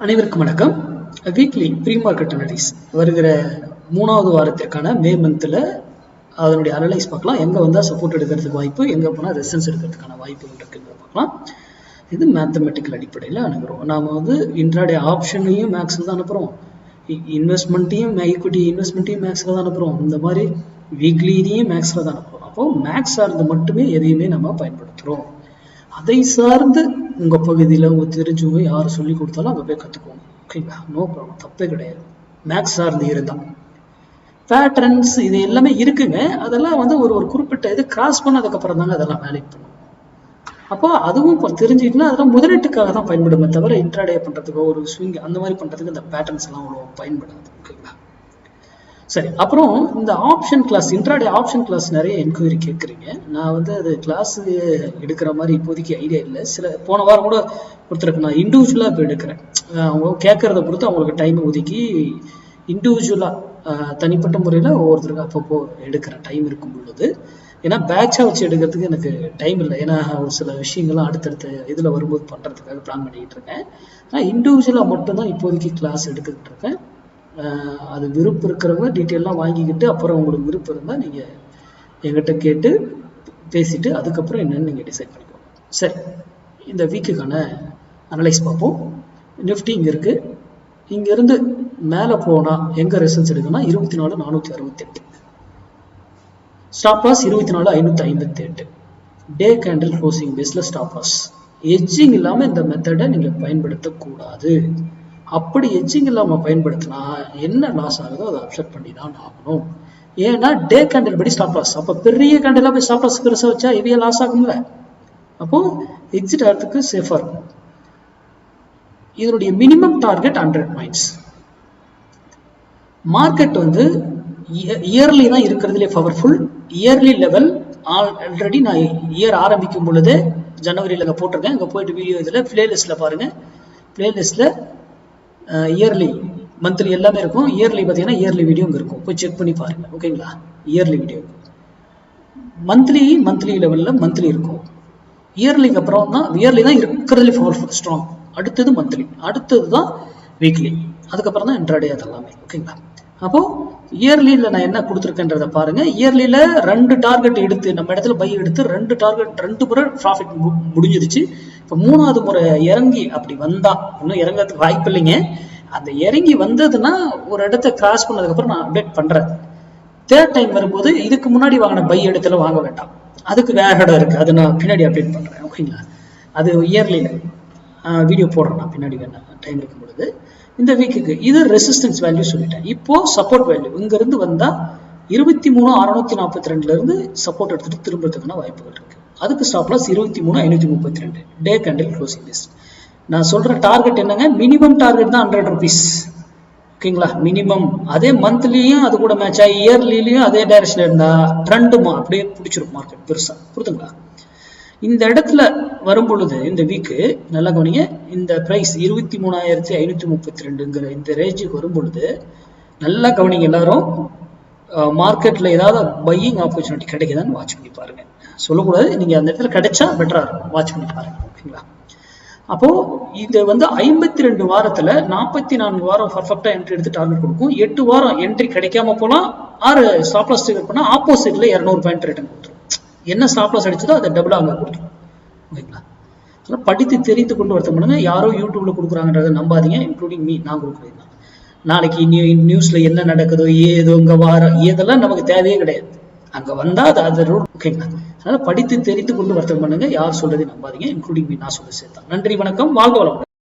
அனைவருக்கும் வணக்கம். Weekly pre market analyse வருகிற 3வது வாரத்திற்கான மே மந்த்ல அதனுடைய அனலைஸ் பார்க்கலாம். எங்க வந்தா சப்போர்ட் எடுக்கிறதுக்கு வாய்ப்பு, எங்க போனா ரெசிஸ்டன்ஸ் எடுக்கிறதுக்கான வாய்ப்பு இருக்குன்னு பார்க்கலாம். இது மேத்தமெட்டிக்கல் அடிப்படையில் அனுப்புறோம். நாம இன்ட்ராடே ஆப்ஷனையும் மேக்ஸ்ல தான் அனுப்புறோம், இன்வெஸ்ட்மெண்ட்டையும் ஈக்விட்டி இன்வெஸ்ட்மெண்ட்டையும் மேக்ஸ்ல தான் அனுப்புறோம், இந்த மாதிரி வீக்லி இதையும் மேக்ஸ்ல தான் அனுப்புறோம். அப்போ மேக்ஸ் சார்ந்து மட்டுமே எதையுமே நம்ம பயன்படுத்துறோம். அதை சார்ந்து உங்க பகுதியில் உங்க தெரிஞ்சவங்க யார் சொல்லி கொடுத்தாலும் அங்கே போய் கற்றுக்கோங்க. ஓகேங்களா? நோ ப்ராப்ளம், தப்பே கிடையாது. மேக்ஸ் சார்ந்து இருந்தால் பேட்டர்ன்ஸ் இது எல்லாமே இருக்குங்க. அதெல்லாம் ஒரு குறிப்பிட்ட இது கிராஸ் பண்ணதுக்கப்புறம் தாங்க அதெல்லாம் வேலிட் பண்ணும். அப்போ அதுவும் தெரிஞ்சுக்கிட்டுனா அதெல்லாம் முதலீட்டுக்காக தான் பயன்படுமே தவிர இன்ட்ராடே பண்ணுறதுக்கோ ஒரு ஸ்விங் அந்த மாதிரி பண்ணுறதுக்கு இந்த பேட்டர்ன்ஸ் எல்லாம் அவ்வளோ பயன்படாது. ஓகேங்களா? சரி, அப்புறம் இந்த option class, intraday option class நிறைய என்கொயரி கேட்குறீங்க. நான் அது கிளாஸ் எடுக்கிற மாதிரி இப்போதைக்கு ஐடியா இல்லை. போன வாரம் கூட ஒருத்தருக்கு நான் இண்டிவிஜுவலாக இப்போ எடுக்கிறேன். அவங்க கேட்கறத பொறுத்து அவங்களுக்கு டைம் ஒதுக்கி இண்டிவிஜுவலாக தனிப்பட்ட முறையில் ஒவ்வொருத்தருக்கு அப்பப்போ எடுக்கிறேன் டைம் இருக்கும் பொழுது. ஏன்னா பேட்சாக வச்சு எடுக்கிறதுக்கு எனக்கு டைம் இல்லை. ஏன்னா ஒரு சில விஷயங்கள்லாம் அடுத்தடுத்த இதில் வரும்போது பண்ணுறதுக்காக பிளான் பண்ணிக்கிட்டு இருக்கேன். ஆனால் இண்டிவிஜுவலாக மட்டும்தான் இப்போதைக்கு கிளாஸ் எடுத்துக்கிட்டு இருக்கேன். அது விருப்பம் இருக்கிறவங்க டீட்டெயிலாம் வாங்கிக்கிட்டு அப்புறம் உங்களுக்கு விருப்பம் இருந்தால் நீங்கள் எங்கிட்ட கேட்டு பேசிட்டு அதுக்கப்புறம் என்னன்னு நீங்கள் டிசைட் பண்ணிக்கோங்க. சரி, இந்த வீக்குக்கான அனலைஸ் பார்ப்போம். நிஃப்டி இங்கே இருக்குது. இங்கேருந்து மேலே போனால் எங்கே ரெசல்ஸ் எடுக்குன்னா 24,468, stop loss 24,558, day candle closing பேஸில் ஸ்டாப் லாஸ். எட்ஜிங் இல்லாமல் இந்த மெத்தடை நீங்கள் பயன்படுத்தக்கூடாது. அப்படி எட்ஜிங் இல்லாமல் பயன்படுத்தினா என்ன லாஸ் ஆகுதோ அதை அப்செட் பண்ணி தான் ஆகணும். ஏன்னா டே கேண்டில் படி ஸ்டாப் லாஸ். அப்போ பெரிய கேண்டிலாக போய் ஸ்டாப் லாஸ் பெருசாக வச்சா ஹெவியா லாஸ் ஆகும்ல. அப்போ எக்ஸிட் ஆகிறதுக்கு சேஃபாக இருக்கும். இதனுடைய minimum target 100 points. Market early தான் இருக்கிறதுலே பவர்ஃபுல். இயர்லி லெவல் ஆல்ரெடி நான் இயர் ஆரம்பிக்கும் பொழுது ஜனவரியில் அங்கே போட்டிருக்கேன். அங்கே போயிட்டு வீடியோ இதில் பிளேலிஸ்ட்டில் பாருங்கள். பிளேலிஸ்ட்டில் இயர்லி மந்த்லி எல்லாமே இருக்கும். இயர்லி பார்த்தீங்கன்னா இயர்லி வீடியோ இங்கே இருக்கும், போய் செக் பண்ணி பாருங்க. ஓகேங்களா? இயர்லி வீடியோ மந்த்லி லெவலில் மந்த்லி இருக்கும். இயர்லிக்கு அப்புறம் தான் இயர்லி தான் இருக்கிறதுல பவர்ஃபுல் ஸ்ட்ராங். அடுத்தது மந்த்லி, அடுத்தது தான் வீக்லி, அதுக்கப்புறம் தான் இன்ட்ராடே அதெல்லாமே. ஓகேங்களா? அப்போ இயர்லியில் நான் என்ன கொடுத்துருக்கேன்றதை பாருங்க. இயர்லியில் 2 டார்கெட் எடுத்து நம்ம இடத்துல பை எடுத்து 2 டார்கெட் 2 முறை ப்ராஃபிட் முடிஞ்சிருச்சு. இப்போ 3வது முறை இறங்கி அப்படி வந்தா, இன்னும் இறங்கிறதுக்கு வாய்ப்பு இல்லைங்க. அந்த இறங்கி வந்ததுன்னா ஒரு இடத்த கிராஸ் பண்ணதுக்கப்புறம் நான் அப்டேட் பண்ணுறேன். தேர்ட் டைம் வரும்போது இதுக்கு முன்னாடி வாங்கின பை இடத்துல வாங்க வேண்டாம், அதுக்கு வேற இடம் இருக்குது, அது நான் பின்னாடி அப்டேட் பண்ணுறேன். ஓகேங்களா? அது இயர்லியில் வீடியோ போடுறேன் நான் பின்னாடி, வேணா டைம் இருக்கும் பொழுது. இந்த வீக்குக்கு இது ரெசிஸ்டன்ஸ் வேல்யூ சொல்லிட்டேன். இப்போ சப்போர்ட் வேல்யூ இங்கிருந்து வந்தால் 23,642 சப்போர்ட் எடுத்துட்டு திரும்புறதுக்கான வாய்ப்புகள் இருக்கு. அதுக்கு stop loss 23,532, day candle closing base. நான் சொல்ற டார்கெட் என்னங்க? மினிமம் டார்கெட் தான் 100 rupees. ஓகேங்களா? மினிமம். அதே மந்த்லியும் அது கூட மேட்ச் ஆகி இயர்லிலையும் அதே டைரக்ஷன் இருந்தா ட்ரெண்டுமா அப்படியே பிடிச்சிரும் மார்க்கெட் பெருசா. புரியுதுங்களா? இந்த இடத்துல வரும் பொழுது இந்த வீக்கு நல்லா கவனிங்க. இந்த பிரைஸ் 23,532 இந்த ரேஞ்சுக்கு வரும் பொழுது நல்லா கவனிங்க எல்லாரும். மார்க்கெட்ல ஏதாவது பையிங் ஆப்பர்ச்சுனிட்டி கிடைக்குதான்னு வாட்ச் பண்ணி பாருங்க. சொல்லக்கூடாது, நீங்க அந்த இடத்துல கிடைச்சா பெட்டரா இருக்கும், வாட்ச் பண்ணி பாருங்க. ஓகேங்களா? அப்போ இது 52 வாரத்துல 44 வாரம் பர்ஃபெக்டா என்ட்ரி எடுத்து டார்கெட் கொடுக்கும். 8 வாரம் என்ட்ரி கிடைக்காம போலாம். 6 ஸ்டாப் லாஸ் ட்ரிகர் பண்ணா ஆப்போசிட்ல 200 பாயிண்ட் ரிட்டர்ன் கொடுத்துரும். என்ன ஸ்டாப் லாஸ் அடிச்சதோ அதை டபுளா அங்க கொடுத்துரும். ஓகேங்களா? அதெல்லாம் படித்து தெரிந்து கொண்டு வருத்தம் பண்ணுங்க. யாரோ யூடியூப்ல கொடுக்குறாங்கன்றதை நம்பாதீங்க, இன்க்ளூடிங் மீ. நான் கொடுக்குறேன். நாளைக்கு நியூஸ்ல என்ன நடக்குதோ ஏதோ இங்க வாரம் இதெல்லாம் நமக்கு தேவையே கிடையாது. அங்க வந்தா அது ரூல். ஓகேங்களா? அதனால படித்து தெரிந்து கொண்டு வருத்தம் பண்ணுங்க. யார் சொல்றதை நம்பாதீங்க, இன்க்ளூடிங் மீ. நான் சொல்ல சேர்த்தான். நன்றி, வணக்கம், வாழ்க வளமுடன்.